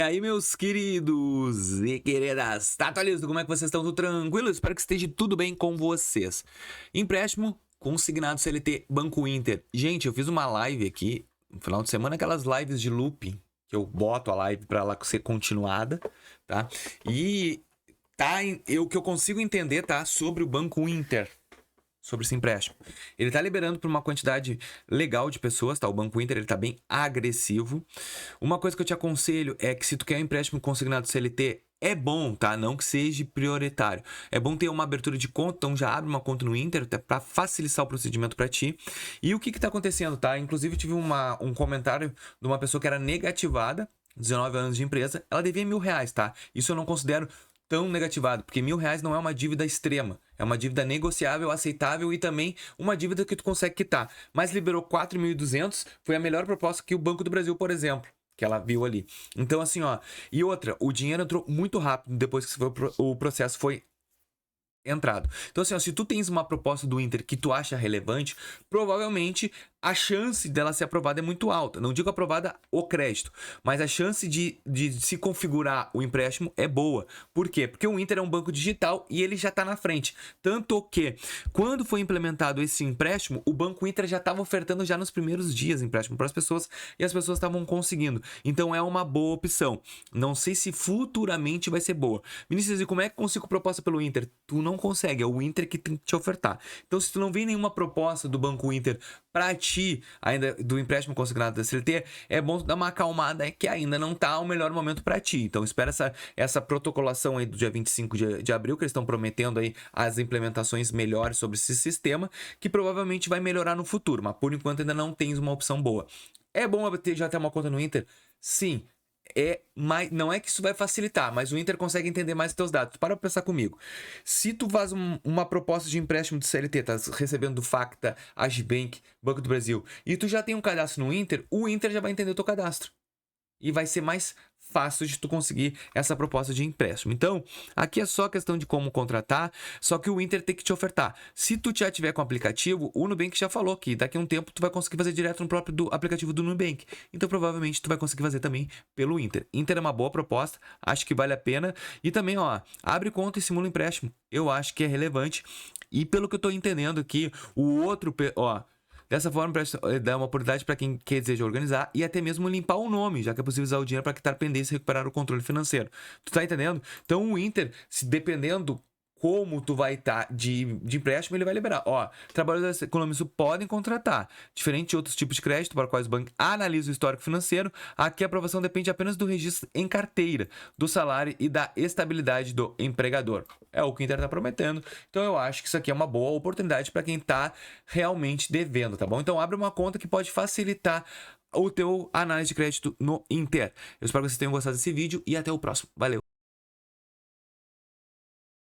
E aí, meus queridos e queridas, tá atualizado? Como é que vocês estão? Tudo tranquilo? Espero que esteja tudo bem com vocês. Empréstimo consignado CLT Banco Inter. Gente, eu fiz uma live aqui no final de semana, aquelas lives de looping, que eu boto a live para ela ser continuada, tá? E o que eu consigo entender, tá? Sobre o Banco Inter. Sobre esse empréstimo. Ele tá liberando para uma quantidade legal de pessoas, tá? O Banco Inter, ele tá bem agressivo. Uma coisa que eu te aconselho é que se tu quer um empréstimo consignado CLT, é bom, tá? Não que seja prioritário. É bom ter uma abertura de conta, então já abre uma conta no Inter, até para facilitar o procedimento para ti. E o que tá acontecendo, tá? Inclusive, tive um comentário de uma pessoa que era negativada, 19 anos de empresa, ela devia R$1.000, tá? Isso eu não considero tão negativado, porque R$1.000 não é uma dívida extrema, é uma dívida negociável, aceitável e também uma dívida que tu consegue quitar. Mas liberou 4.200, foi a melhor proposta que o Banco do Brasil, por exemplo, que ela viu ali. Então assim, ó, e outra, o dinheiro entrou muito rápido depois que o processo foi entrado. Então assim, ó, se tu tens uma proposta do Inter que tu acha relevante, provavelmente a chance dela ser aprovada é muito alta. Não digo aprovada o crédito, mas a chance de se configurar o empréstimo é boa. Por quê? Porque o Inter é um banco digital e ele já está na frente. Tanto que, quando foi implementado esse empréstimo, o Banco Inter já estava ofertando já nos primeiros dias empréstimo para as pessoas e as pessoas estavam conseguindo. Então é uma boa opção. Não sei se futuramente vai ser boa. Vinícius, e como é que consigo proposta pelo Inter? Tu não consegue, é o Inter que tem que te ofertar. Então se tu não vê nenhuma proposta do Banco Inter para ti, ainda do empréstimo consignado da CLT, é bom dar uma acalmada, que ainda não tá o melhor momento para ti. Então espera essa protocolação aí do dia 25 de abril, que eles estão prometendo aí as implementações melhores sobre esse sistema, que provavelmente vai melhorar no futuro, mas por enquanto ainda não tens uma opção boa. É bom já ter uma conta no Inter? Sim. Não é que isso vai facilitar, mas o Inter consegue entender mais os teus dados. Para pra pensar comigo. Se tu faz uma proposta de empréstimo do CLT, tá recebendo do Facta, Agibank, Banco do Brasil, e tu já tem um cadastro no Inter, o Inter já vai entender o teu cadastro. E vai ser mais fácil de tu conseguir essa proposta de empréstimo. Então, aqui é só questão de como contratar, só que o Inter tem que te ofertar. Se tu já tiver com o aplicativo, o Nubank já falou que daqui a um tempo tu vai conseguir fazer direto no próprio aplicativo do Nubank. Então, provavelmente tu vai conseguir fazer também pelo Inter. Inter é uma boa proposta, acho que vale a pena. E também, ó, abre conta e simula empréstimo. Eu acho que é relevante. E pelo que eu tô entendendo aqui, o outro, ó, dessa forma, dá uma oportunidade para quem deseja organizar e até mesmo limpar o nome, já que é possível usar o dinheiro para quitar pendência e recuperar o controle financeiro. Tu tá entendendo? Então o Inter, se dependendo como tu vai estar de empréstimo, ele vai liberar. Ó, trabalhadores econômicos podem contratar. Diferente de outros tipos de crédito para quais o banco analisa o histórico financeiro, aqui a aprovação depende apenas do registro em carteira, do salário e da estabilidade do empregador. É o que o Inter está prometendo. Então eu acho que isso aqui é uma boa oportunidade para quem está realmente devendo, tá bom? Então abre uma conta que pode facilitar o teu análise de crédito no Inter. Eu espero que vocês tenham gostado desse vídeo e até o próximo. Valeu!